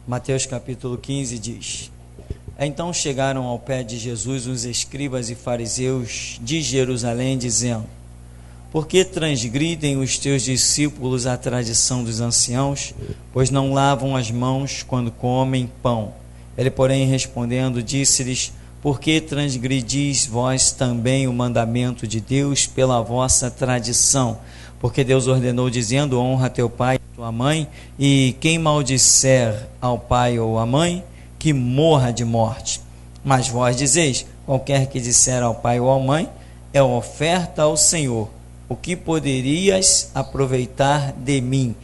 Mateus capítulo 15 diz: Então chegaram ao pé de Jesus os escribas e fariseus de Jerusalém, dizendo: Por que transgridem os teus discípulos a tradição dos anciãos, pois não lavam as mãos quando comem pão? Ele, porém, respondendo, disse-lhes: Por que transgredis vós também o mandamento de Deus pela vossa tradição? Porque Deus ordenou, dizendo: Honra teu pai e tua mãe, e quem maldisser ao pai ou à mãe, que morra de morte. Mas vós dizeis: Qualquer que disser ao pai ou à mãe, é oferta ao Senhor. O que poderias aproveitar de mim?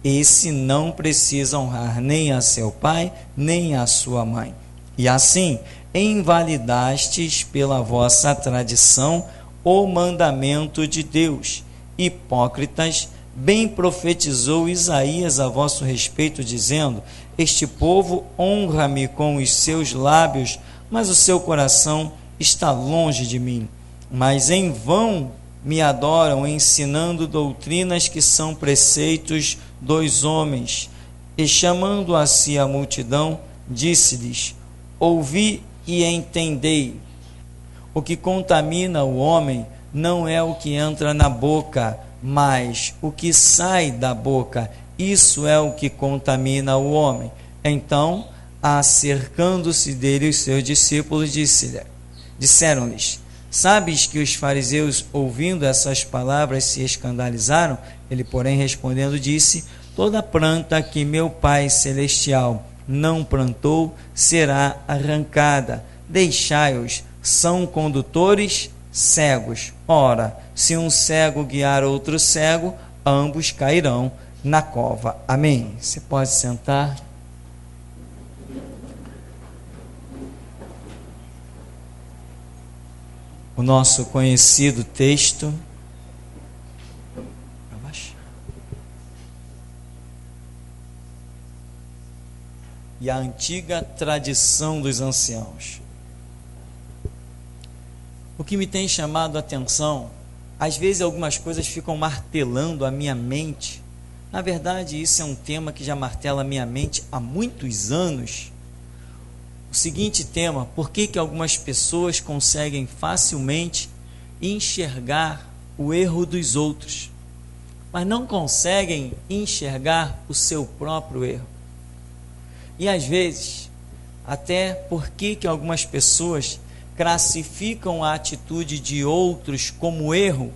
Esse não precisa honrar nem a seu pai, nem a sua mãe. E assim, invalidastes pela vossa tradição o mandamento de Deus. Hipócritas, bem profetizou Isaías a vosso respeito, dizendo: Este povo honra-me com os seus lábios, mas o seu coração está longe de mim. Mas em vão me adoram, ensinando doutrinas que são preceitos dos homens. E chamando a si a multidão, disse-lhes: Ouvi e entendei. O que contamina o homem não é o que entra na boca, mas o que sai da boca. Isso é o que contamina o homem. Então, acercando-se dele os seus discípulos, disseram-lhes: Sabes que os fariseus, ouvindo essas palavras, se escandalizaram? Ele, porém, respondendo, disse: Toda planta que meu Pai Celestial não plantou será arrancada. Deixai-os, são condutores cegos. Ora, se um cego guiar outro cego, ambos cairão na cova. Amém. Você pode sentar. O nosso conhecido texto. E a antiga tradição dos anciãos. O que me tem chamado a atenção, às vezes algumas coisas ficam martelando a minha mente. Na verdade, isso é um tema que já martela a minha mente há muitos anos. O seguinte tema: por que algumas pessoas conseguem facilmente enxergar o erro dos outros, mas não conseguem enxergar o seu próprio erro? E às vezes, até por que algumas pessoas classificam a atitude de outros como erro,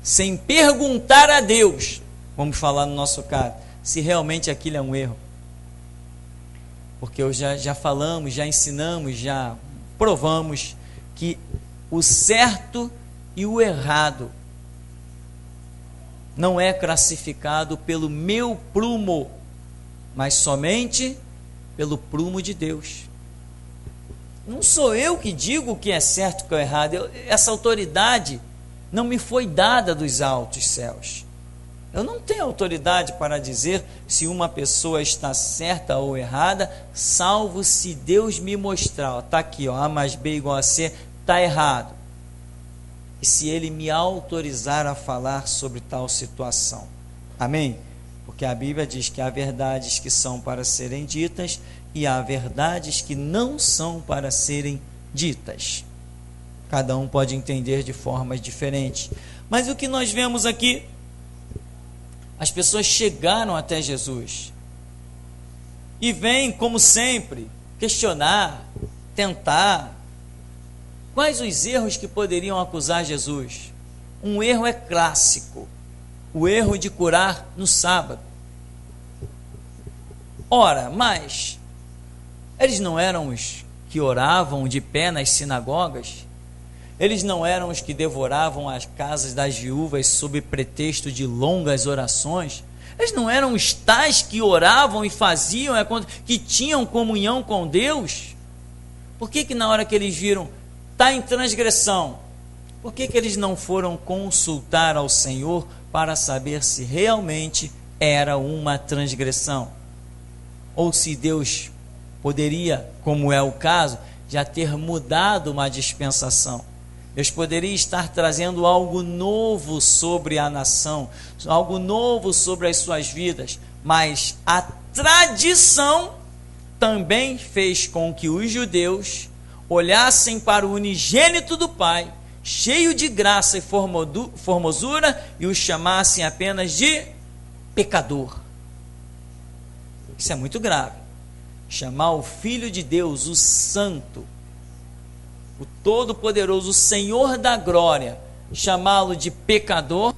sem perguntar a Deus, vamos falar no nosso caso, se realmente aquilo é um erro. Porque já falamos, já ensinamos, já provamos que o certo e o errado não é classificado pelo meu prumo, mas somente pelo prumo de Deus. Não sou eu que digo o que é certo e o que é errado. Essa autoridade não me foi dada dos altos céus. Eu não tenho autoridade para dizer se uma pessoa está certa ou errada, salvo se Deus me mostrar. Está aqui, A mais B igual a C, está errado. E se Ele me autorizar a falar sobre tal situação. Amém? Porque a Bíblia diz que há verdades que são para serem ditas e há verdades que não são para serem ditas. Cada um pode entender de formas diferentes. Mas o que nós vemos aqui, as pessoas chegaram até Jesus e vêm, como sempre, questionar, tentar. Quais os erros que poderiam acusar Jesus? Um erro é clássico: o erro de curar no sábado. Ora, mas eles não eram os que oravam de pé nas sinagogas? Eles não eram os que devoravam as casas das viúvas sob pretexto de longas orações? Eles não eram os tais que oravam e faziam, que tinham comunhão com Deus? Por que na hora que eles viram, está em transgressão, por que eles não foram consultar ao Senhor para saber se realmente era uma transgressão? Ou se Deus poderia, como é o caso, já ter mudado uma dispensação? Deus poderia estar trazendo algo novo sobre a nação, algo novo sobre as suas vidas, mas a tradição também fez com que os judeus olhassem para o unigênito do Pai, cheio de graça e formosura, e o chamassem apenas de pecador. Isso é muito grave. Chamar o Filho de Deus, o Santo, o Todo-Poderoso, o Senhor da Glória, chamá-lo de pecador,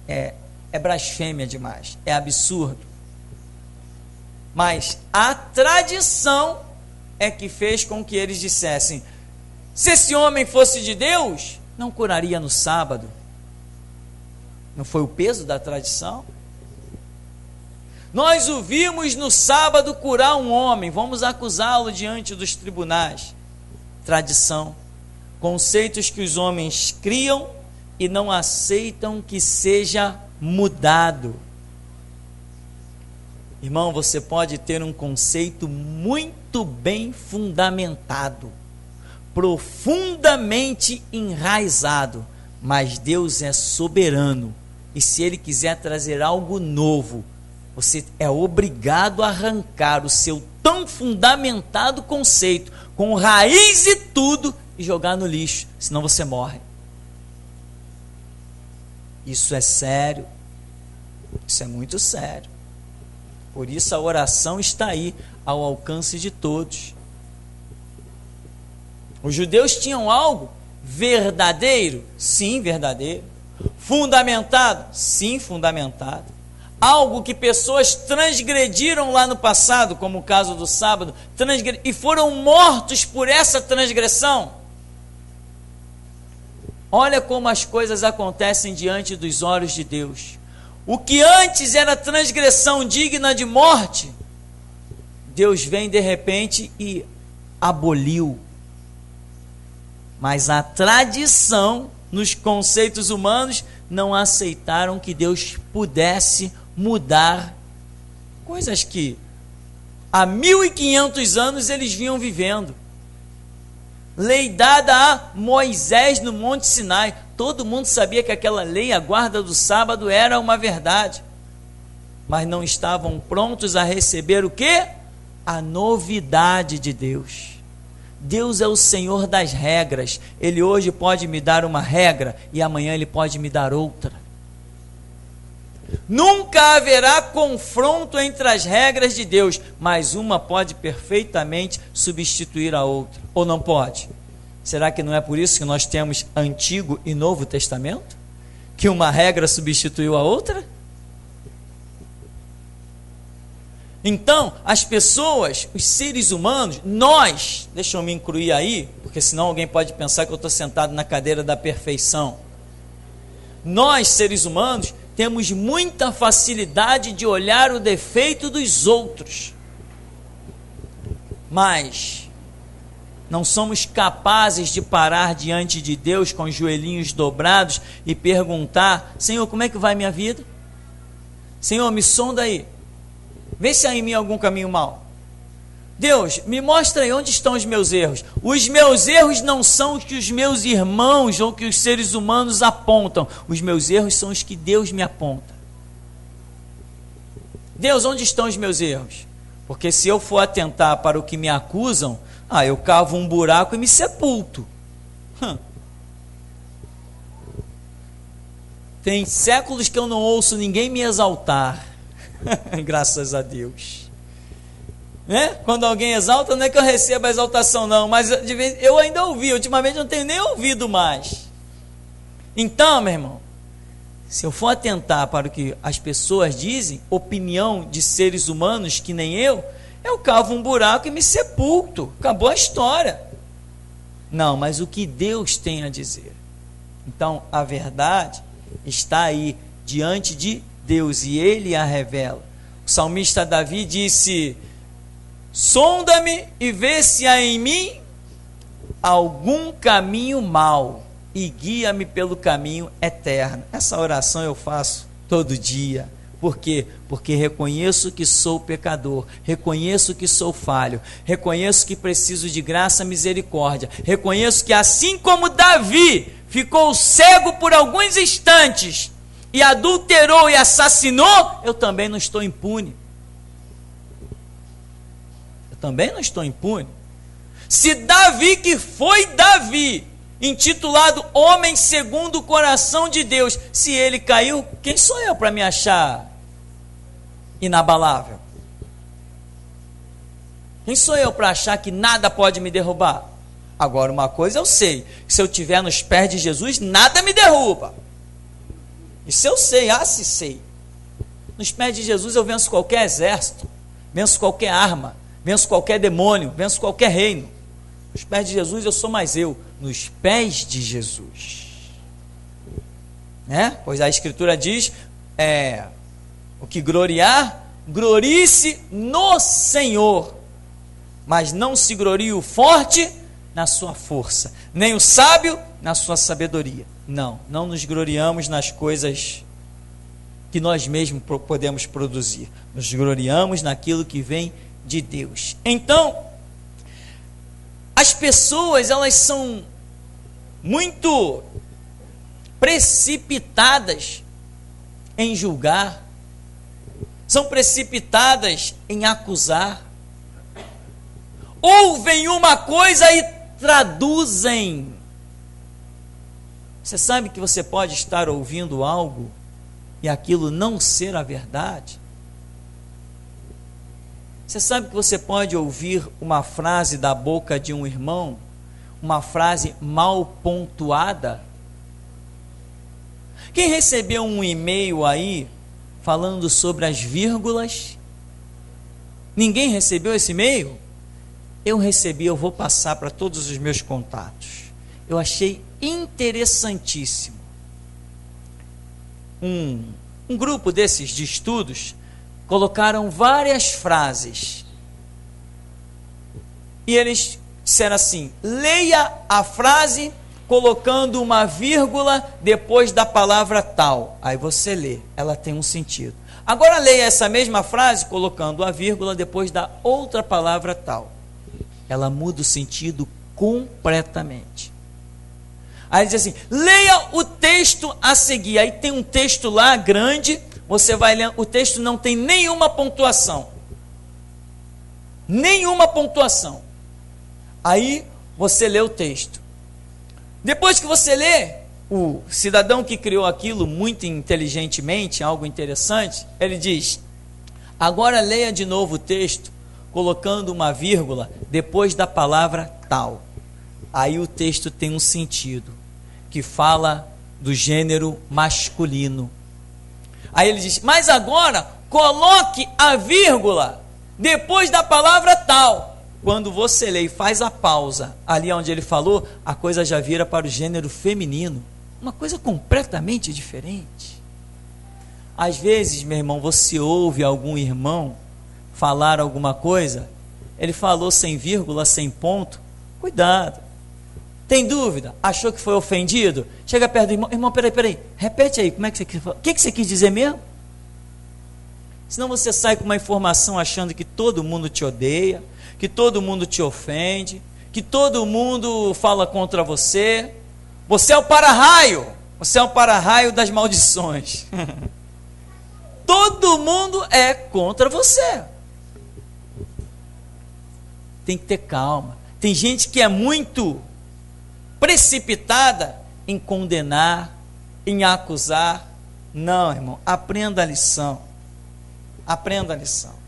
é blasfêmia demais, é absurdo. Mas a tradição é que fez com que eles dissessem: se esse homem fosse de Deus, não curaria no sábado. Não foi o peso da tradição? Nós o vimos no sábado curar um homem, vamos acusá-lo diante dos tribunais. Tradição, conceitos que os homens criam e não aceitam que seja mudado. Irmão, você pode ter um conceito muito bem fundamentado, profundamente enraizado, mas Deus é soberano, e se Ele quiser trazer algo novo, você é obrigado a arrancar o seu tão fundamentado conceito, com raiz e tudo, e jogar no lixo, senão você morre. Isso é sério, isso é muito sério. Por isso a oração está aí, ao alcance de todos. Os judeus tinham algo verdadeiro? Sim, verdadeiro. Fundamentado? Sim, fundamentado. Algo que pessoas transgrediram lá no passado, como o caso do sábado, e foram mortos por essa transgressão. Olha como as coisas acontecem diante dos olhos de Deus. O que antes era transgressão digna de morte, Deus vem de repente e aboliu. Mas a tradição, nos conceitos humanos, não aceitaram que Deus pudesse mudar coisas que há 1500 anos eles vinham vivendo. Lei dada a Moisés no Monte Sinai. Todo mundo sabia que aquela lei, a guarda do sábado, era uma verdade. Mas não estavam prontos a receber o quê? A novidade de Deus. Deus é o Senhor das regras. Ele hoje pode me dar uma regra e amanhã Ele pode me dar outra. Nunca haverá confronto entre as regras de Deus, mas uma pode perfeitamente substituir a outra. Ou não pode? Será que não é por isso que nós temos Antigo e Novo Testamento? Que uma regra substituiu a outra? Então, as pessoas, os seres humanos, nós, deixa eu me incluir aí, porque senão alguém pode pensar que eu estou sentado na cadeira da perfeição. Nós, seres humanos, temos muita facilidade de olhar o defeito dos outros, mas não somos capazes de parar diante de Deus com os joelhinhos dobrados e perguntar: Senhor, como é que vai minha vida? Senhor, me sonda aí, vê se há em mim algum caminho mau. Deus, me mostra aí onde estão os meus erros. Os meus erros não são os que os meus irmãos ou que os seres humanos apontam. Os meus erros são os que Deus me aponta. Deus, onde estão os meus erros? Porque se eu for atentar para o que me acusam, eu cavo um buraco e me sepulto. Tem séculos que eu não ouço ninguém me exaltar. Graças a Deus. Quando alguém exalta, não é que eu receba a exaltação não, mas eu ainda ouvi, ultimamente eu não tenho nem ouvido mais. Então, meu irmão, se eu for atentar para o que as pessoas dizem, opinião de seres humanos que nem eu cavo um buraco e me sepulto, acabou a história. Não, mas o que Deus tem a dizer? Então, a verdade está aí, diante de Deus, e Ele a revela. O salmista Davi disse: sonda-me e vê se há em mim algum caminho mau e guia-me pelo caminho eterno. Essa oração eu faço todo dia. Por quê? Porque reconheço que sou pecador, reconheço que sou falho, reconheço que preciso de graça e misericórdia, reconheço que assim como Davi ficou cego por alguns instantes e adulterou e assassinou, eu também não estou impune. também não estou impune. Se Davi, que foi Davi, intitulado homem segundo o coração de Deus, se ele caiu, quem sou eu para me achar inabalável? Quem sou eu para achar que nada pode me derrubar? Agora, uma coisa eu sei, se eu estiver nos pés de Jesus, nada me derruba. Isso eu sei, se sei. Nos pés de Jesus eu venço qualquer exército, venço qualquer arma, venço qualquer demônio, venço qualquer reino. Nos pés de Jesus eu sou mais eu, nos pés de Jesus. Pois a Escritura diz, o que gloriar, glorie-se no Senhor, mas não se glorie o forte na sua força, nem o sábio na sua sabedoria. Não nos gloriamos nas coisas que nós mesmos podemos produzir. Nos gloriamos naquilo que vem de Deus. Então, as pessoas, elas são muito precipitadas em julgar, são precipitadas em acusar, ouvem uma coisa e traduzem. Você sabe que você pode estar ouvindo algo e aquilo não ser a verdade? Você sabe que você pode ouvir uma frase da boca de um irmão, uma frase mal pontuada? Quem recebeu um e-mail aí falando sobre as vírgulas? Ninguém recebeu esse e-mail? Eu recebi, eu vou passar para todos os meus contatos. Eu achei interessantíssimo. Um grupo desses de estudos colocaram várias frases e eles disseram assim: leia a frase colocando uma vírgula depois da palavra tal. Aí você lê, ela tem um sentido. Agora leia essa mesma frase colocando a vírgula depois da outra palavra tal. Ela muda o sentido completamente. Aí diz assim: leia o texto a seguir. Aí tem um texto lá grande, você vai lendo, o texto não tem nenhuma pontuação. Nenhuma pontuação. Aí você lê o texto. Depois que você lê, o cidadão que criou aquilo muito inteligentemente, algo interessante, ele diz: agora leia de novo o texto, colocando uma vírgula depois da palavra tal. Aí o texto tem um sentido, que fala do gênero masculino. Aí ele diz: mas agora coloque a vírgula depois da palavra tal. Quando você lê e faz a pausa ali onde ele falou, a coisa já vira para o gênero feminino. Uma coisa completamente diferente. Às vezes, meu irmão, você ouve algum irmão falar alguma coisa, ele falou sem vírgula, sem ponto. Cuidado. Tem dúvida? Achou que foi ofendido? Chega perto do irmão: irmão, peraí, repete aí, como é que você quis falar? O que você quis dizer mesmo? Senão você sai com uma informação achando que todo mundo te odeia, que todo mundo te ofende, que todo mundo fala contra você. Você é o para-raio, você é o para-raio das maldições. Todo mundo é contra você. Tem que ter calma. Tem gente que é muito precipitada em condenar, em acusar. Não, irmão, aprenda a lição. Aprenda a lição.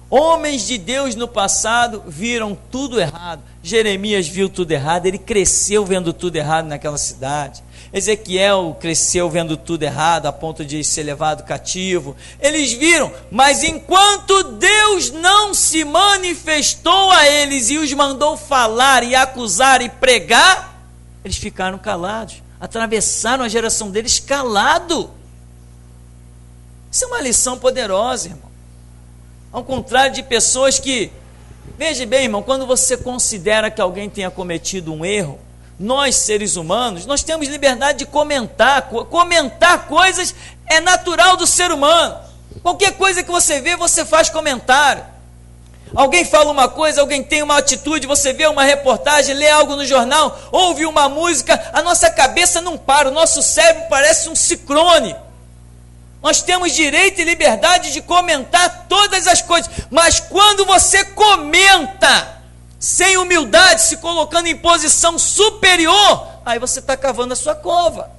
Homens de Deus no passado viram tudo errado. Jeremias viu tudo errado, ele cresceu vendo tudo errado naquela cidade. Ezequiel cresceu vendo tudo errado, a ponto de ser levado cativo. Eles viram, mas enquanto Deus não se manifestou a eles e os mandou falar e acusar e pregar, eles ficaram calados, atravessaram a geração deles calado. Isso é uma lição poderosa, irmão. Ao contrário de pessoas que, veja bem, irmão, quando você considera que alguém tenha cometido um erro, nós, seres humanos, nós temos liberdade de comentar. Comentar coisas é natural do ser humano. Qualquer coisa que você vê, você faz comentário. Alguém fala uma coisa, alguém tem uma atitude, você vê uma reportagem, lê algo no jornal, ouve uma música, a nossa cabeça não para, o nosso cérebro parece um ciclone. Nós temos direito e liberdade de comentar todas as coisas, mas quando você comenta sem humildade, se colocando em posição superior, aí você está cavando a sua cova.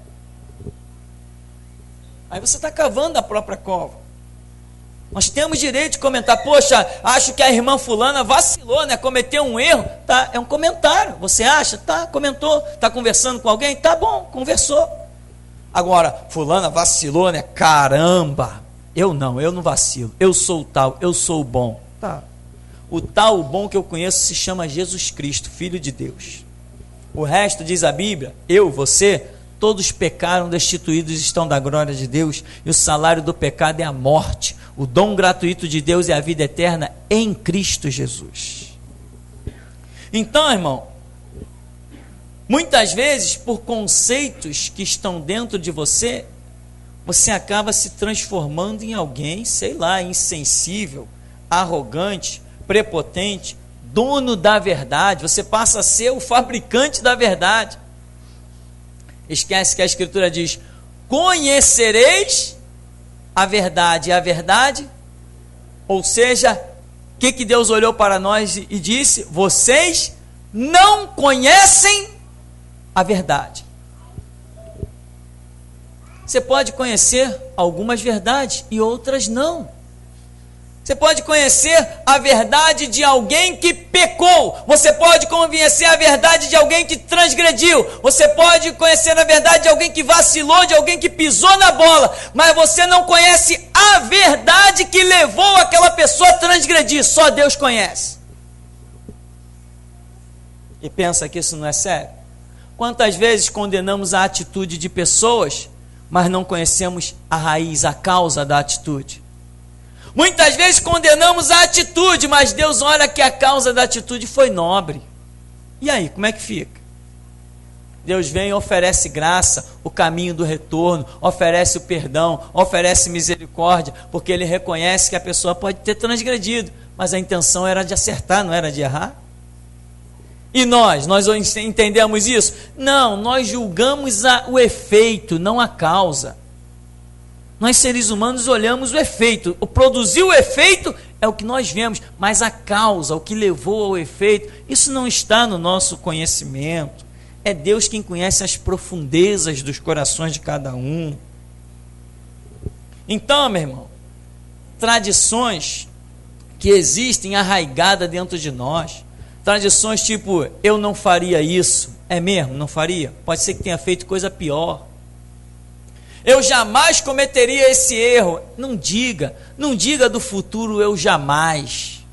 Aí você está cavando a própria cova. Nós temos direito de comentar. Poxa, acho que a irmã fulana vacilou, né? Cometeu um erro. Tá, é um comentário. Você acha? Tá, comentou. Tá conversando com alguém? Tá bom, conversou. Agora, fulana vacilou, né? Caramba, eu não vacilo. Eu sou o tal, eu sou o bom. Tá. O tal, o bom que eu conheço se chama Jesus Cristo, Filho de Deus. O resto, diz a Bíblia, eu, você, todos pecaram, destituídos estão da glória de Deus, e o salário do pecado é a morte. O dom gratuito de Deus é a vida eterna em Cristo Jesus. Então, irmão, muitas vezes, por conceitos que estão dentro de você, você acaba se transformando em alguém, sei lá, insensível, arrogante, prepotente, dono da verdade. Você passa a ser o fabricante da verdade. Esquece que a Escritura diz: conhecereis a verdade, e a verdade, ou seja, o que Deus olhou para nós e disse? Vocês não conhecem a verdade. Você pode conhecer algumas verdades e outras não. Você pode conhecer a verdade de alguém que pecou. Você pode conhecer a verdade de alguém que transgrediu. Você pode conhecer a verdade de alguém que vacilou, de alguém que pisou na bola. Mas você não conhece a verdade que levou aquela pessoa a transgredir. Só Deus conhece. E pensa que isso não é sério? Quantas vezes condenamos a atitude de pessoas, mas não conhecemos a raiz, a causa da atitude? Muitas vezes condenamos a atitude, mas Deus olha que a causa da atitude foi nobre. E aí, como é que fica? Deus vem e oferece graça, o caminho do retorno, oferece o perdão, oferece misericórdia, porque Ele reconhece que a pessoa pode ter transgredido, mas a intenção era de acertar, não era de errar. E nós entendemos isso? Não, nós julgamos o efeito, não a causa. Nós seres humanos olhamos o efeito, o produzir o efeito é o que nós vemos, mas a causa, o que levou ao efeito, isso não está no nosso conhecimento. É Deus quem conhece as profundezas dos corações de cada um. Então, meu irmão, tradições que existem arraigadas dentro de nós, tradições tipo, eu não faria isso, é mesmo, não faria? Pode ser que tenha feito coisa pior. Eu jamais cometeria esse erro. Não diga do futuro eu jamais.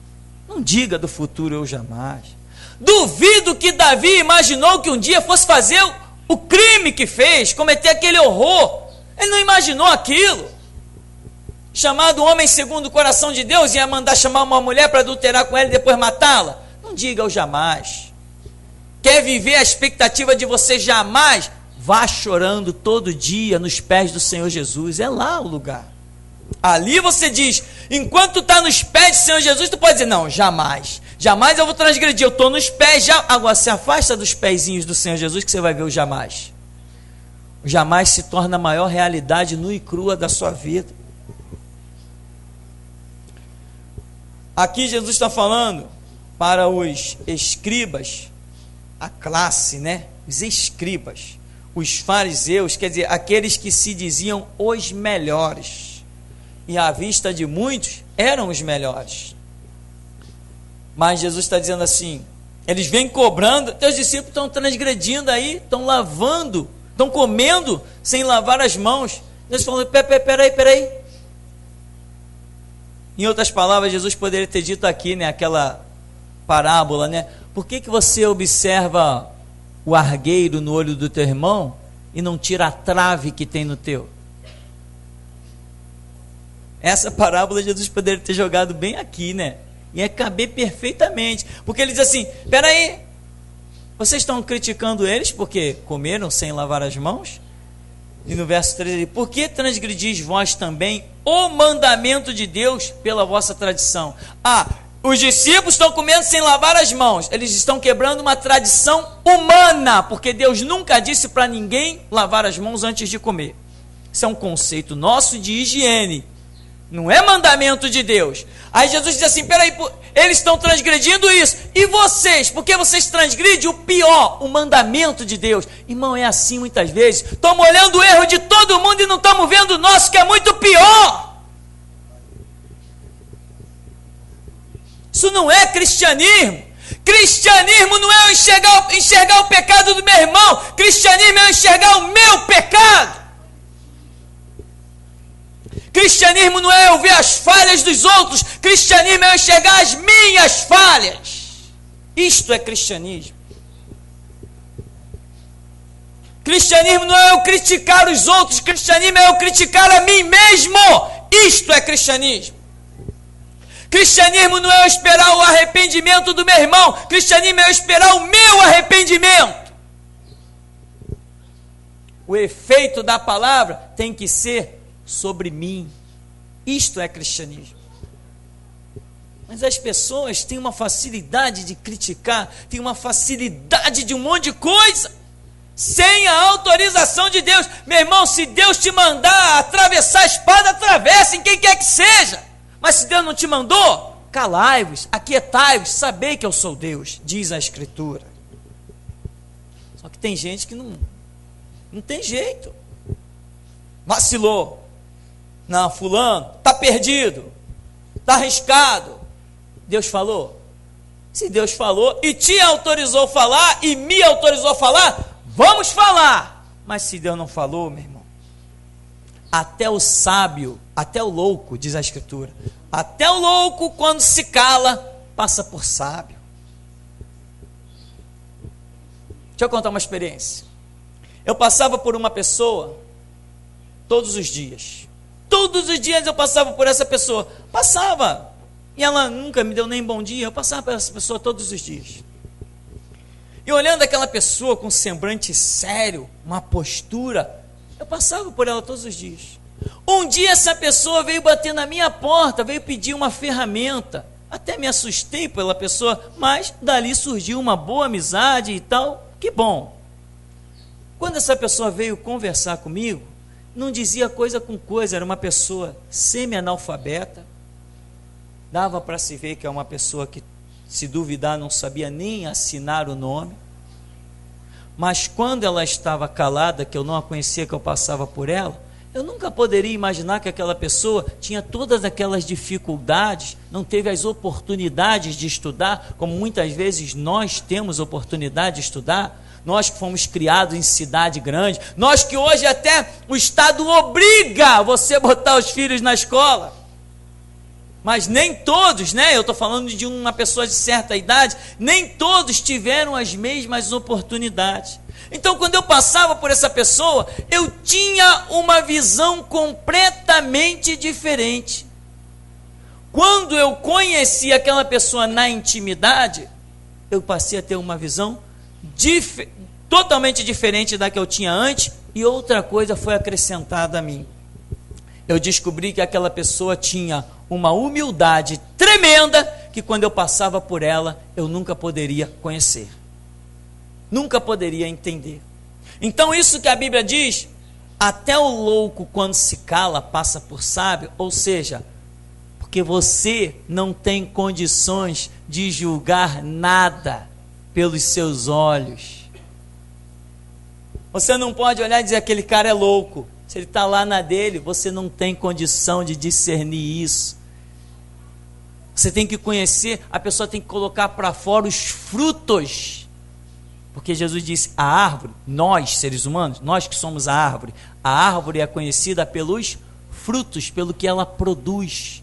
Não diga do futuro eu jamais. Duvido que Davi imaginou que um dia fosse fazer o crime que fez, cometer aquele horror. Ele não imaginou aquilo. Chamado homem segundo o coração de Deus, ia mandar chamar uma mulher para adulterar com ela e depois matá-la. Não diga eu jamais. Quer viver a expectativa de você jamais? Vá chorando todo dia nos pés do Senhor Jesus. É lá o lugar. Ali você diz, enquanto está nos pés do Senhor Jesus, tu pode dizer, não, jamais. Jamais eu vou transgredir, eu estou nos pés. Já. Agora se afasta dos pezinhos do Senhor Jesus que você vai ver o jamais. O jamais se torna a maior realidade nua e crua da sua vida. Aqui Jesus está falando para os escribas, a classe, né? Os escribas. Os fariseus, quer dizer, aqueles que se diziam os melhores, e à vista de muitos, eram os melhores. Mas Jesus está dizendo assim, eles vêm cobrando, teus discípulos estão transgredindo aí, estão lavando, estão comendo sem lavar as mãos. Jesus falou, peraí. Em outras palavras, Jesus poderia ter dito aqui, né, aquela parábola, né, por que você observa o argueiro no olho do teu irmão e não tira a trave que tem no teu? Essa parábola Jesus poderia ter jogado bem aqui, né? Ia caber perfeitamente, porque ele diz assim, peraí, vocês estão criticando eles porque comeram sem lavar as mãos? E no verso 3 ele, por que transgredis vós também o mandamento de Deus pela vossa tradição? Os discípulos estão comendo sem lavar as mãos. Eles estão quebrando uma tradição humana, porque Deus nunca disse para ninguém lavar as mãos antes de comer. Isso é um conceito nosso de higiene, não é mandamento de Deus. Aí Jesus diz assim, peraí, eles estão transgredindo isso, e vocês, por que vocês transgridem o pior, o mandamento de Deus? Irmão, é assim muitas vezes, estamos olhando o erro de todo mundo e não estamos vendo o nosso, que é muito pior. Isso não é cristianismo. Cristianismo não é eu enxergar o pecado do meu irmão, cristianismo é eu enxergar o meu pecado. Cristianismo não é eu ver as falhas dos outros, cristianismo é eu enxergar as minhas falhas. Isto é cristianismo. Cristianismo não é eu criticar os outros, cristianismo é eu criticar a mim mesmo. Isto é cristianismo. Cristianismo não é eu esperar o arrependimento do meu irmão, cristianismo é eu esperar o meu arrependimento. O efeito da palavra tem que ser sobre mim. Isto é cristianismo. Mas as pessoas têm uma facilidade de criticar, têm uma facilidade de um monte de coisa, sem a autorização de Deus. Meu irmão, se Deus te mandar atravessar a espada, atravessa em quem quer que seja. Mas se Deus não te mandou, calai-vos, aquietai-vos, sabei que eu sou Deus, diz a Escritura. Só que tem gente que não tem jeito. Vacilou. Não, fulano, está perdido, está arriscado. Deus falou? Se Deus falou e te autorizou a falar e me autorizou a falar, vamos falar. Mas se Deus não falou, meu irmão, até o sábio, até o louco, diz a Escritura, até o louco, quando se cala, passa por sábio. Deixa eu contar uma experiência. Eu passava por uma pessoa todos os dias. Todos os dias eu passava por essa pessoa. Passava. E ela nunca me deu nem bom dia. Eu passava por essa pessoa todos os dias. E olhando aquela pessoa com um semblante sério, uma postura, eu passava por ela todos os dias. Um dia essa pessoa veio bater na minha porta, veio pedir uma ferramenta. Até me assustei pela pessoa, mas dali surgiu uma boa amizade e tal. Que bom. Quando essa pessoa veio conversar comigo, não dizia coisa com coisa, era uma pessoa semi-analfabeta. Dava para se ver que é uma pessoa que, se duvidar, não sabia nem assinar o nome. Mas quando ela estava calada, que eu não a conhecia, que eu passava por ela, eu nunca poderia imaginar que aquela pessoa tinha todas aquelas dificuldades, não teve as oportunidades de estudar, como muitas vezes nós temos oportunidade de estudar. Nós que fomos criados em cidade grande, nós que hoje até o Estado obriga você a botar os filhos na escola. Mas nem todos, né? Eu estou falando de uma pessoa de certa idade, nem todos tiveram as mesmas oportunidades. Então, quando eu passava por essa pessoa, eu tinha uma visão completamente diferente. Quando eu conheci aquela pessoa na intimidade, eu passei a ter uma visão totalmente diferente da que eu tinha antes, e outra coisa foi acrescentada a mim. Eu descobri que aquela pessoa tinha uma humildade tremenda, que quando eu passava por ela, eu nunca poderia conhecer, nunca poderia entender. Então isso que a Bíblia diz, até o louco quando se cala passa por sábio, ou seja, porque você não tem condições de julgar nada pelos seus olhos. Você não pode olhar e dizer aquele cara é louco. Se ele está lá na dele, você não tem condição de discernir isso. Você tem que conhecer, a pessoa tem que colocar para fora os frutos. Porque Jesus disse, a árvore, nós seres humanos, nós que somos a árvore é conhecida pelos frutos, pelo que ela produz.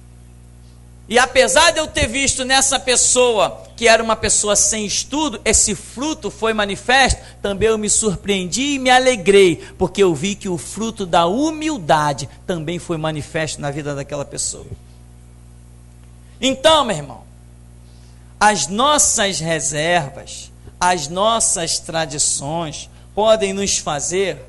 E apesar de eu ter visto nessa pessoa, que era uma pessoa sem estudo, esse fruto foi manifesto, também eu me surpreendi e me alegrei, porque eu vi que o fruto da humildade também foi manifesto na vida daquela pessoa. Então, meu irmão, as nossas reservas, as nossas tradições podem nos fazer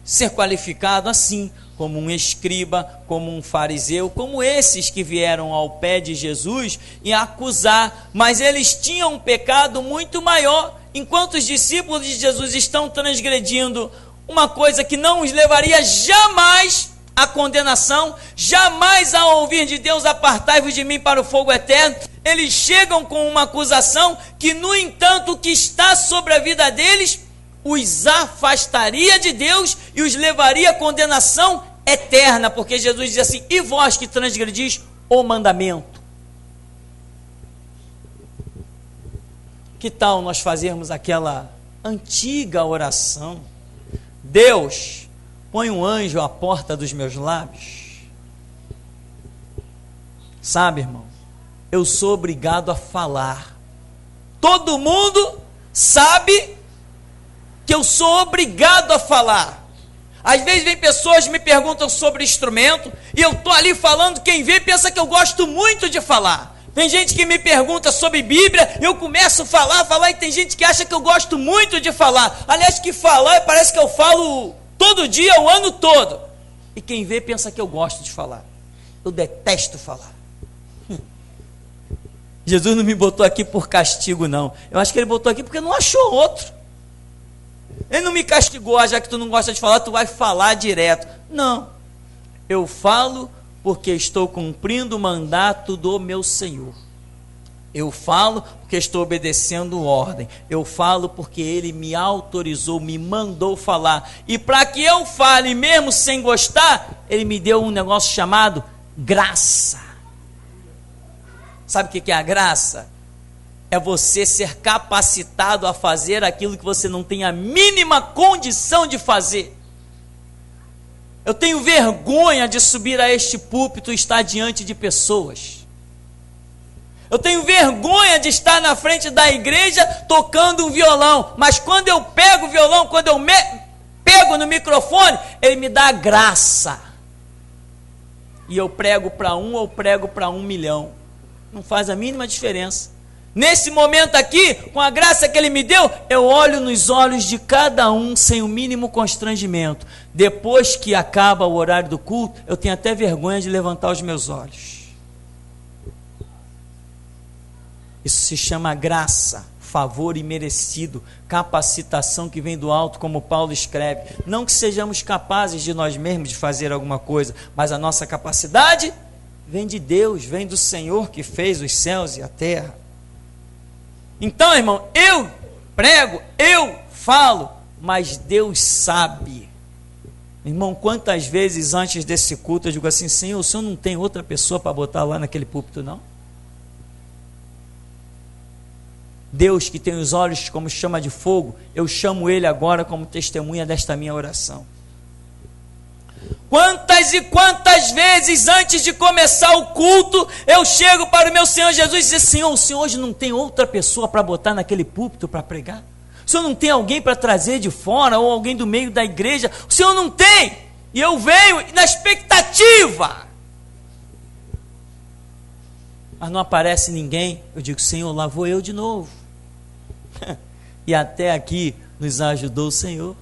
ser qualificado assim, como um escriba, como um fariseu, como esses que vieram ao pé de Jesus e acusar, mas eles tinham um pecado muito maior. Enquanto os discípulos de Jesus estão transgredindo uma coisa que não os levaria jamais à condenação, jamais a ouvir de Deus: apartai-vos de mim para o fogo eterno. Eles chegam com uma acusação que, no entanto, o que está sobre a vida deles os afastaria de Deus e os levaria à condenação eterna, porque Jesus diz assim: e vós que transgredis o mandamento. Que tal nós fazermos aquela antiga oração: Deus, põe um anjo à porta dos meus lábios? Sabe, irmão, eu sou obrigado a falar. Todo mundo sabe que eu sou obrigado a falar. Às vezes vem pessoas que me perguntam sobre instrumento e eu estou ali falando, quem vê pensa que eu gosto muito de falar. Tem gente que me pergunta sobre Bíblia, eu começo a falar, e tem gente que acha que eu gosto muito de falar. Aliás, que falar, parece que eu falo todo dia, o ano todo. E quem vê pensa que eu gosto de falar. Eu detesto falar. Jesus não me botou aqui por castigo, não. Eu acho que ele botou aqui porque não achou outro. Ele não me castigou: já que tu não gosta de falar, tu vai falar direto. Não. Eu falo porque estou cumprindo o mandato do meu Senhor. Eu falo porque estou obedecendo ordem. Eu falo porque Ele me autorizou, me mandou falar. E para que eu fale mesmo sem gostar, Ele me deu um negócio chamado graça. Sabe o que é a graça? É você ser capacitado a fazer aquilo que você não tem a mínima condição de fazer. Eu tenho vergonha de subir a este púlpito e estar diante de pessoas. Eu tenho vergonha de estar na frente da igreja tocando um violão. Mas quando eu pego o violão, quando eu pego no microfone, ele me dá graça. E eu prego para um ou prego para 1 milhão. Não faz a mínima diferença. Nesse momento aqui, com a graça que Ele me deu, eu olho nos olhos de cada um sem o mínimo constrangimento. Depois que acaba o horário do culto, eu tenho até vergonha de levantar os meus olhos. Isso se chama graça, favor imerecido, capacitação que vem do alto, como Paulo escreve. Não que sejamos capazes de nós mesmos de fazer alguma coisa, mas a nossa capacidade vem de Deus, vem do Senhor que fez os céus e a terra. Então, irmão, eu prego, eu falo, mas Deus sabe. Irmão, quantas vezes antes desse culto eu digo assim: Senhor, o Senhor não tem outra pessoa para botar lá naquele púlpito, não? Deus, que tem os olhos como chama de fogo, eu chamo Ele agora como testemunha desta minha oração. Quantas e quantas vezes antes de começar o culto, eu chego para o meu Senhor Jesus e digo: Senhor, o Senhor hoje não tem outra pessoa para botar naquele púlpito para pregar? O Senhor não tem alguém para trazer de fora, ou alguém do meio da igreja? O Senhor não tem? E eu venho na expectativa, mas não aparece ninguém. Eu digo: Senhor, lá vou eu de novo. E até aqui nos ajudou o Senhor.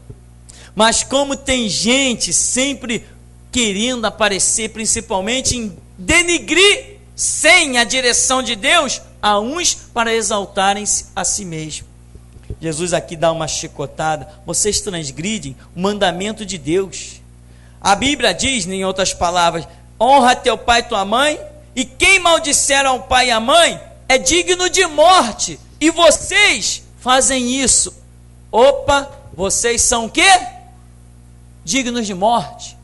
Mas como tem gente sempre querendo aparecer, principalmente em denigrir, sem a direção de Deus, a uns para exaltarem-se a si mesmo. Jesus aqui dá uma chicotada: vocês transgridem o mandamento de Deus. A Bíblia diz, em outras palavras: honra teu pai e tua mãe, e quem maldisser ao pai e à mãe é digno de morte. E vocês fazem isso. Opa, vocês são o quê? Dignos de morte.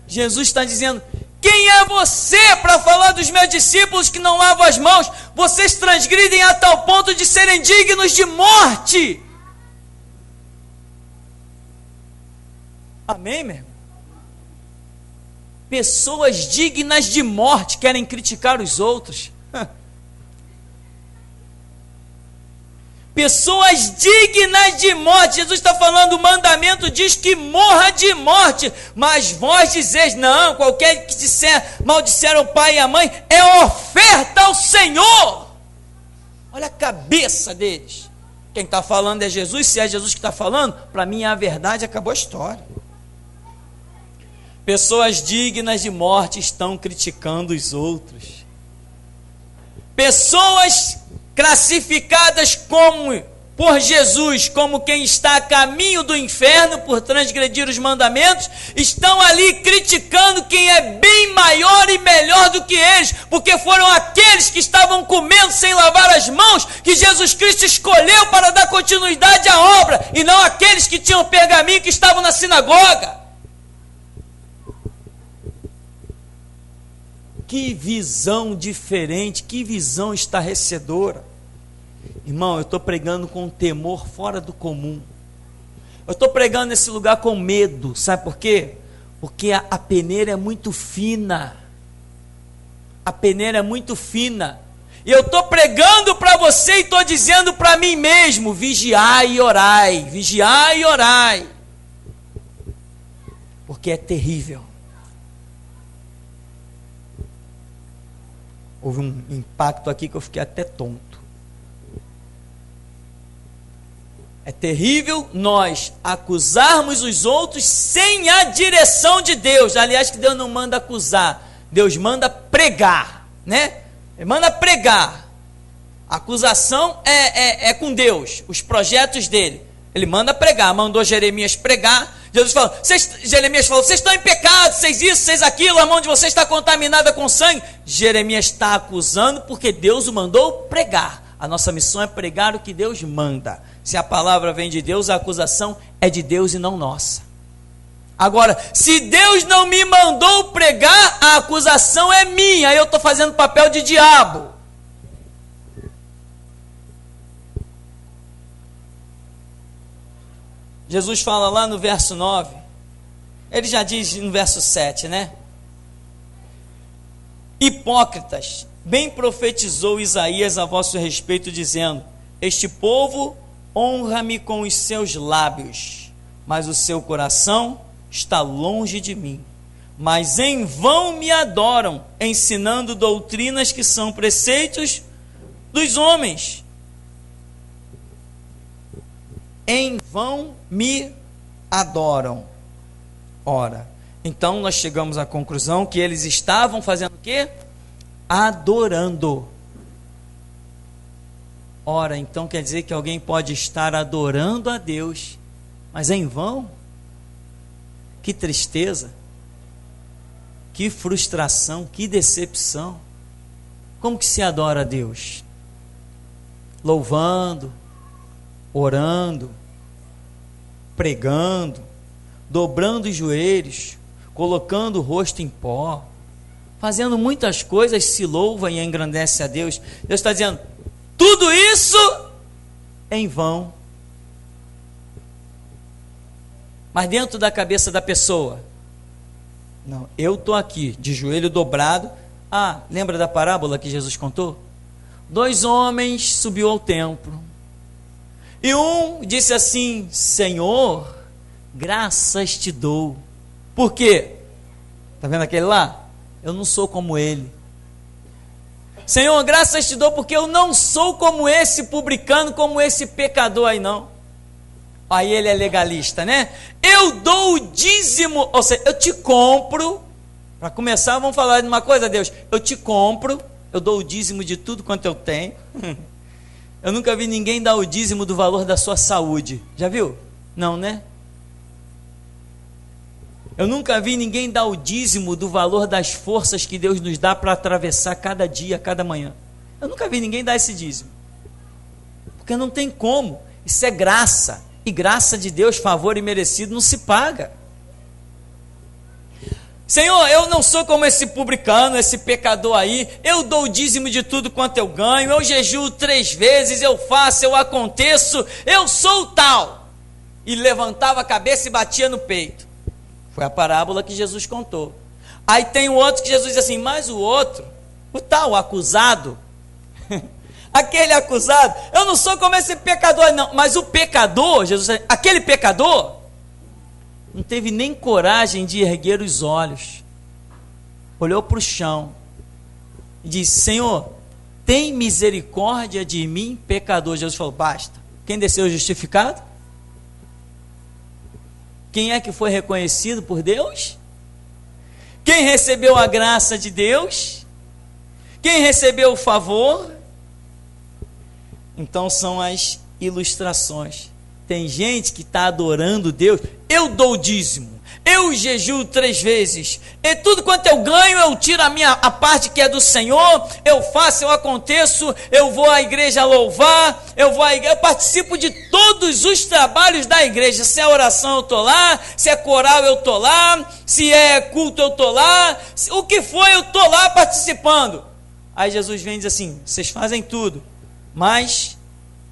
Jesus está dizendo: quem é você para falar dos meus discípulos que não lavam as mãos? Vocês transgridem a tal ponto de serem dignos de morte. Amém, meu irmão? Pessoas dignas de morte querem criticar os outros. Pessoas dignas de morte. Jesus está falando, o mandamento diz que morra de morte, mas vós dizeis: não, qualquer que maldisser o pai e a mãe é oferta ao Senhor. Olha a cabeça deles. Quem está falando é Jesus. Se é Jesus que está falando, para mim é a verdade, acabou a história. Pessoas dignas de morte estão criticando os outros. Pessoas classificadas como por Jesus como quem está a caminho do inferno por transgredir os mandamentos, estão ali criticando quem é bem maior e melhor do que eles, porque foram aqueles que estavam comendo sem lavar as mãos que Jesus Cristo escolheu para dar continuidade à obra, e não aqueles que tinham pergaminho que estavam na sinagoga. Que visão diferente, que visão estarrecedora. Irmão, eu estou pregando com um temor fora do comum. Eu estou pregando nesse lugar com medo. Sabe por quê? Porque a peneira é muito fina. A peneira é muito fina. E eu estou pregando para você e estou dizendo para mim mesmo: vigiai e orai. Vigiai e orai. Porque é terrível. Houve um impacto aqui que eu fiquei até tonto. É terrível nós acusarmos os outros sem a direção de Deus. Aliás, que Deus não manda acusar, Deus manda pregar, né? Ele manda pregar. A acusação é com Deus, os projetos dele. Ele manda pregar, mandou Jeremias pregar. Jesus falou, Jeremias falou, vocês estão em pecado, vocês isso, vocês aquilo, a mão de vocês está contaminada com sangue. Jeremias está acusando porque Deus o mandou pregar. A nossa missão é pregar o que Deus manda. Se a palavra vem de Deus, a acusação é de Deus e não nossa. Agora, se Deus não me mandou pregar, a acusação é minha. Aí eu estou fazendo papel de diabo. Jesus fala lá no verso 9. Ele já diz no verso 7, né? Hipócritas, bem profetizou Isaías a vosso respeito, dizendo: este povo honra-me com os seus lábios, mas o seu coração está longe de mim. Mas em vão me adoram, ensinando doutrinas que são preceitos dos homens. Em vão me adoram. Ora, então nós chegamos à conclusão que eles estavam fazendo o quê? Adorando. Ora, então quer dizer que alguém pode estar adorando a Deus, mas em vão? Que tristeza, que frustração, que decepção. Como que se adora a Deus? Louvando, orando, pregando, dobrando os joelhos, colocando o rosto em pó, fazendo muitas coisas, se louva e engrandece a Deus. Deus está dizendo, tudo isso em vão. Mas dentro da cabeça da pessoa, não, eu estou aqui, de joelho dobrado. Ah, lembra da parábola que Jesus contou? 2 homens subiu ao templo, e um disse assim: Senhor, graças te dou. Por quê? Está vendo aquele lá? Eu não sou como ele. Senhor, graças te dou porque eu não sou como esse publicano, como esse pecador aí não. Aí ele é legalista, né? Eu dou o dízimo, ou seja, eu te compro. Para começar, vamos falar de uma coisa, Deus. Eu te compro, eu dou o dízimo de tudo quanto eu tenho. Eu nunca vi ninguém dar o dízimo do valor da sua saúde. Já viu? Não, né? Eu nunca vi ninguém dar o dízimo do valor das forças que Deus nos dá para atravessar cada dia, cada manhã. Eu nunca vi ninguém dar esse dízimo. Porque não tem como. Isso é graça. E graça de Deus, favor imerecido, não se paga. Senhor, eu não sou como esse publicano, esse pecador aí. Eu dou o dízimo de tudo quanto eu ganho. Eu jejuo 3 vezes, eu faço, eu aconteço. Eu sou o tal. E levantava a cabeça e batia no peito. Foi a parábola que Jesus contou. Aí tem o outro que Jesus diz assim, mas o outro, o tal, o acusado, aquele acusado, eu não sou como esse pecador, não. Mas o pecador, Jesus, aquele pecador, não teve nem coragem de erguer os olhos. Olhou para o chão e disse, Senhor, tem misericórdia de mim, pecador. Jesus falou, basta. Quem desceu justificado? Quem é que foi reconhecido por Deus? Quem recebeu a graça de Deus? Quem recebeu o favor? Então são as ilustrações. Tem gente que está adorando Deus. Eu dou o dízimo, eu jejuo 3 vezes, e tudo quanto eu ganho, eu tiro a parte que é do Senhor, eu faço, eu aconteço, eu vou à igreja louvar, eu participo de todos os trabalhos da igreja. Se é oração, eu estou lá, se é coral, eu estou lá, se é culto, eu estou lá, o que for, eu estou lá participando. Aí Jesus vem e diz assim: vocês fazem tudo, mas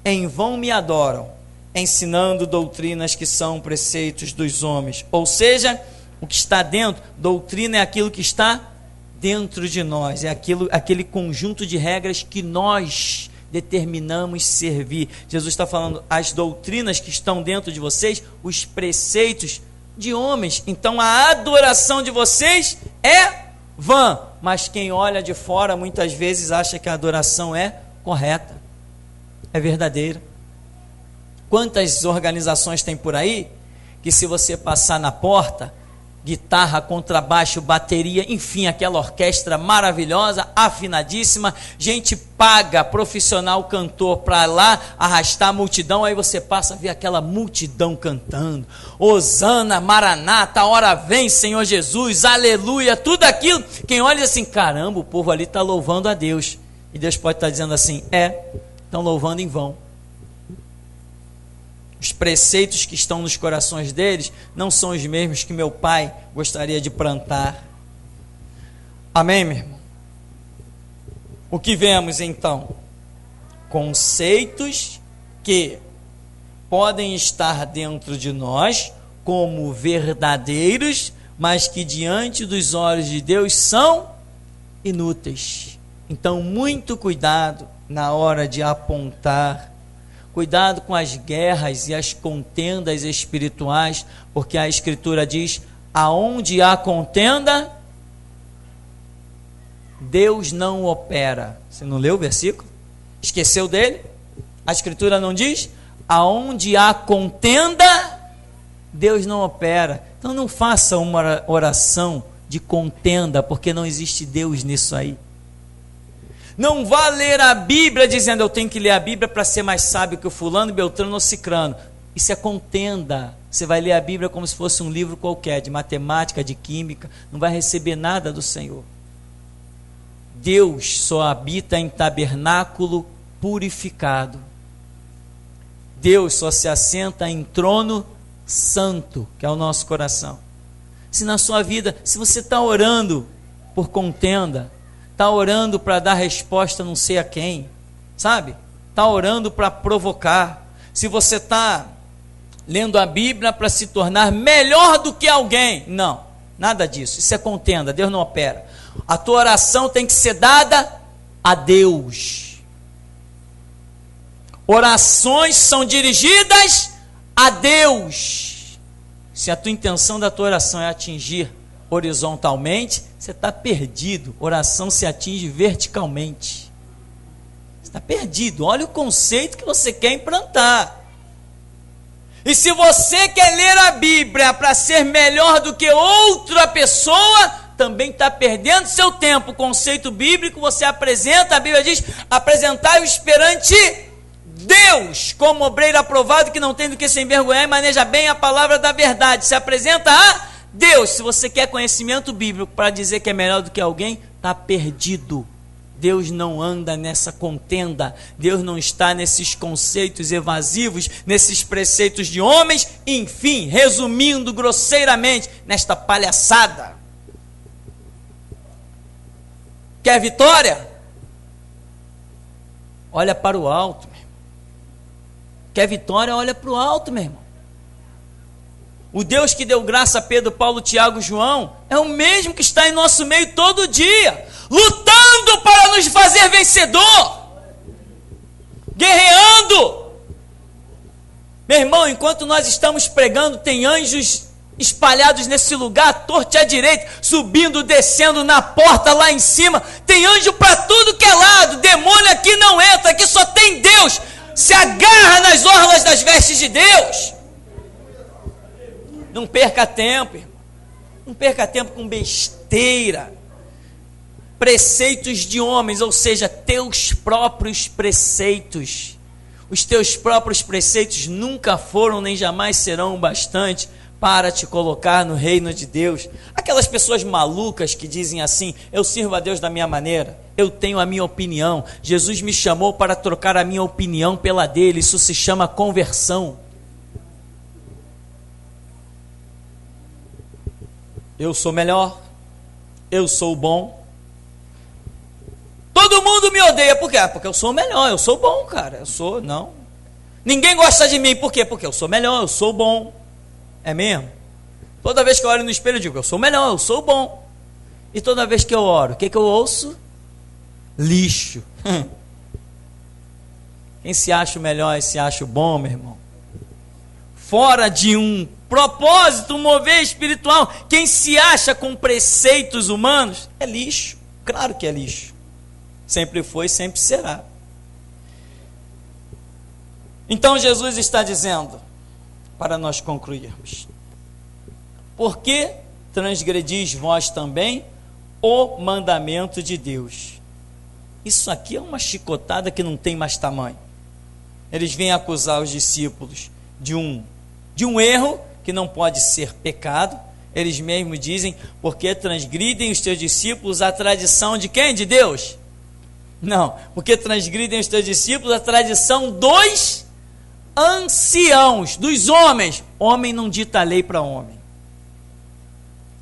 em vão me adoram, ensinando doutrinas que são preceitos dos homens. Ou seja, o que está dentro, doutrina é aquilo que está dentro de nós, é aquele conjunto de regras que nós determinamos servir. Jesus está falando, as doutrinas que estão dentro de vocês, os preceitos de homens. Então a adoração de vocês é vã, mas quem olha de fora muitas vezes acha que a adoração é correta, é verdadeira. Quantas organizações tem por aí que, se você passar na porta, guitarra, contrabaixo, bateria, enfim, aquela orquestra maravilhosa, afinadíssima, gente paga profissional cantor para lá arrastar a multidão, aí você passa a ver aquela multidão cantando, Hosana, Maranata, a hora vem, Senhor Jesus, aleluia, tudo aquilo. Quem olha assim, caramba, o povo ali está louvando a Deus, e Deus pode estar dizendo assim, estão louvando em vão. Os preceitos que estão nos corações deles não são os mesmos que meu pai gostaria de plantar. Amém, meu irmão? O que vemos então? Conceitos que podem estar dentro de nós como verdadeiros, mas que diante dos olhos de Deus são inúteis. Então, muito cuidado na hora de apontar. Cuidado com as guerras e as contendas espirituais, porque a Escritura diz, aonde há contenda, Deus não opera. Você não leu o versículo? Esqueceu dele? A Escritura não diz, aonde há contenda, Deus não opera. Então não faça uma oração de contenda, porque não existe Deus nisso aí. Não vá ler a Bíblia dizendo, eu tenho que ler a Bíblia para ser mais sábio que o fulano, beltrano ou cicrano. Isso é contenda. Você vai ler a Bíblia como se fosse um livro qualquer, de matemática, de química, não vai receber nada do Senhor. Deus só habita em tabernáculo purificado. Deus só se assenta em trono santo, que é o nosso coração. Se na sua vida, se você está orando por contenda, está orando para dar resposta não sei a quem, sabe? Está orando para provocar. Se você está lendo a Bíblia para se tornar melhor do que alguém, não, nada disso, isso é contenda, Deus não opera. A tua oração tem que ser dada a Deus. Orações são dirigidas a Deus. Se a tua intenção da tua oração é atingir horizontalmente, você está perdido. Oração se atinge verticalmente. Você está perdido. Olha o conceito que você quer implantar. E se você quer ler a Bíblia para ser melhor do que outra pessoa, também está perdendo seu tempo. O conceito bíblico você apresenta, a Bíblia diz, apresentai-os perante Deus, como obreiro aprovado, que não tem do que se envergonhar e maneja bem a palavra da verdade. Se apresenta a Deus. Se você quer conhecimento bíblico para dizer que é melhor do que alguém, está perdido. Deus não anda nessa contenda. Deus não está nesses conceitos evasivos, nesses preceitos de homens. Enfim, resumindo grosseiramente, nesta palhaçada. Quer vitória? Olha para o alto, meu irmão. Quer vitória? Olha para o alto, meu irmão. O Deus que deu graça a Pedro, Paulo, Tiago, João, é o mesmo que está em nosso meio todo dia, lutando para nos fazer vencedor, guerreando. Meu irmão, enquanto nós estamos pregando, tem anjos espalhados nesse lugar, à torta e à direita, subindo, descendo na porta lá em cima. Tem anjo para tudo que é lado. Demônio aqui não entra, aqui só tem Deus. Se agarra nas orlas das vestes de Deus. Não perca tempo, irmão. Não perca tempo com besteira. Preceitos de homens, ou seja, teus próprios preceitos. Os teus próprios preceitos nunca foram nem jamais serão o bastante para te colocar no reino de Deus. Aquelas pessoas malucas que dizem assim: eu sirvo a Deus da minha maneira, eu tenho a minha opinião, Jesus me chamou para trocar a minha opinião pela dele. Isso se chama conversão. Eu sou melhor, eu sou bom, todo mundo me odeia. Por quê? Porque eu sou melhor, eu sou bom, cara. Não. Ninguém gosta de mim. Por quê? Porque eu sou melhor, eu sou bom. É mesmo? Toda vez que eu olho no espelho eu digo: eu sou melhor, eu sou bom. E toda vez que eu oro, o que eu ouço? Lixo. Quem se acha o melhor e se acha o bom, meu irmão, fora de um propósito, um mover espiritual, quem se acha com preceitos humanos, é lixo. Claro que é lixo. Sempre foi, sempre será. Então Jesus está dizendo, para nós concluirmos: por que transgredis vós também o mandamento de Deus? Isso aqui é uma chicotada que não tem mais tamanho. Eles vêm acusar os discípulos de um erro que não pode ser pecado. Eles mesmos dizem: porque transgridem os teus discípulos a tradição de quem? De Deus? Não, porque transgridem os teus discípulos a tradição dos anciãos, dos homens. Homem não dita lei para homem.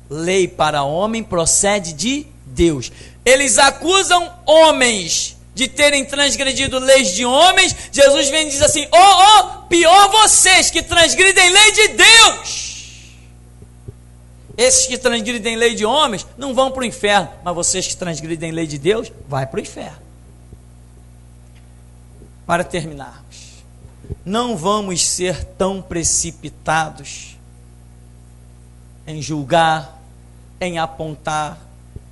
Lei para homem procede de Deus. Eles acusam homens de terem transgredido leis de homens. Jesus vem e diz assim: pior vocês que transgridem lei de Deus. Esses que transgridem lei de homens não vão para o inferno, mas vocês que transgridem lei de Deus, vai para o inferno. Para terminarmos, não vamos ser tão precipitados em julgar, em apontar,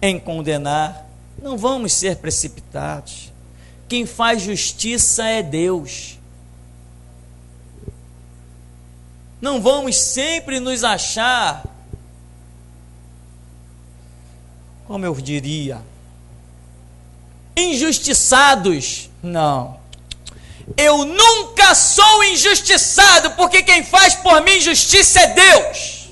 em condenar. Não vamos ser precipitados. Quem faz justiça é Deus. Não vamos sempre nos achar, como eu diria, injustiçados. Não. Eu nunca sou injustiçado, porque quem faz por mim justiça é Deus.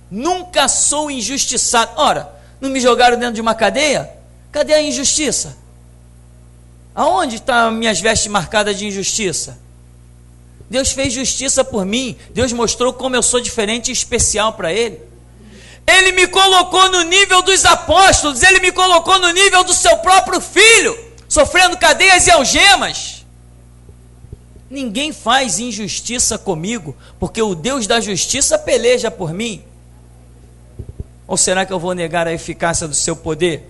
Nunca sou injustiçado. Ora, não me jogaram dentro de uma cadeia? Cadê a injustiça? Aonde estão minhas vestes marcadas de injustiça? Deus fez justiça por mim. Deus mostrou como eu sou diferente e especial para Ele. Ele me colocou no nível dos apóstolos. Ele me colocou no nível do seu próprio filho, sofrendo cadeias e algemas. Ninguém faz injustiça comigo, porque o Deus da justiça peleja por mim. Ou será que eu vou negar a eficácia do seu poder?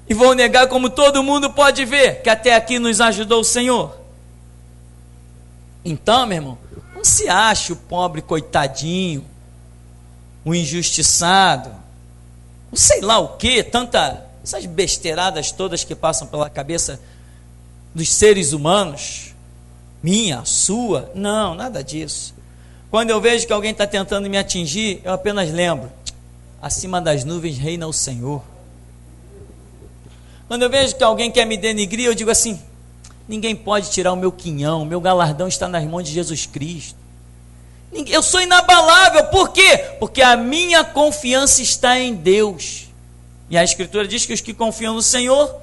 E vou negar, como todo mundo pode ver, que até aqui nos ajudou o Senhor? Então, meu irmão, não se ache o pobre coitadinho, o injustiçado, não sei lá o que, essas besteiradas todas que passam pela cabeça dos seres humanos, minha, sua. Não, nada disso. Quando eu vejo que alguém está tentando me atingir, eu apenas lembro: acima das nuvens reina o Senhor. Quando eu vejo que alguém quer me denigrir, eu digo assim: ninguém pode tirar o meu quinhão, meu galardão está nas mãos de Jesus Cristo. Eu sou inabalável. Por quê? Porque a minha confiança está em Deus. E a Escritura diz que os que confiam no Senhor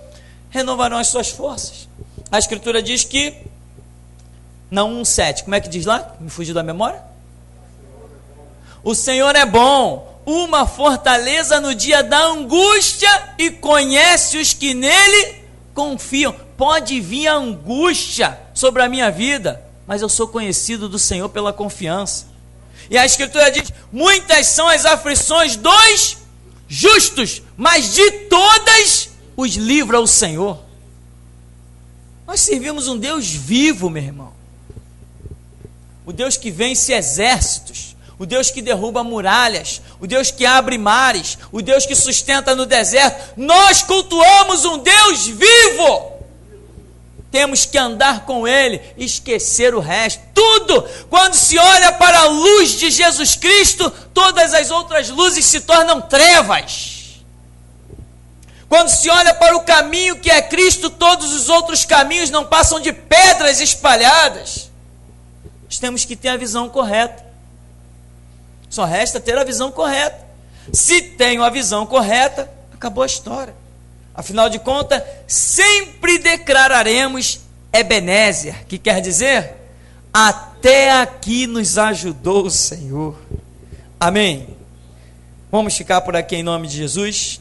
renovarão as suas forças. A Escritura diz que, Naum 1:7, como é que diz lá? Me fugiu da memória? O Senhor é bom, uma fortaleza no dia da angústia, e conhece os que nele confiam. Pode vir a angústia sobre a minha vida, mas eu sou conhecido do Senhor pela confiança. E a Escritura diz: muitas são as aflições dos justos, mas de todas os livra o Senhor. Nós servimos um Deus vivo, meu irmão. O Deus que vence exércitos, o Deus que derruba muralhas, o Deus que abre mares, o Deus que sustenta no deserto. Nós cultuamos um Deus vivo. Temos que andar com Ele, esquecer o resto. Tudo, quando se olha para a luz de Jesus Cristo, todas as outras luzes se tornam trevas. Quando se olha para o caminho que é Cristo, todos os outros caminhos não passam de pedras espalhadas. Nós temos que ter a visão correta. Só resta ter a visão correta. Se tenho a visão correta, acabou a história. Afinal de contas, sempre declararemos Ebenezer, que quer dizer, até aqui nos ajudou o Senhor. Amém. Vamos ficar por aqui em nome de Jesus.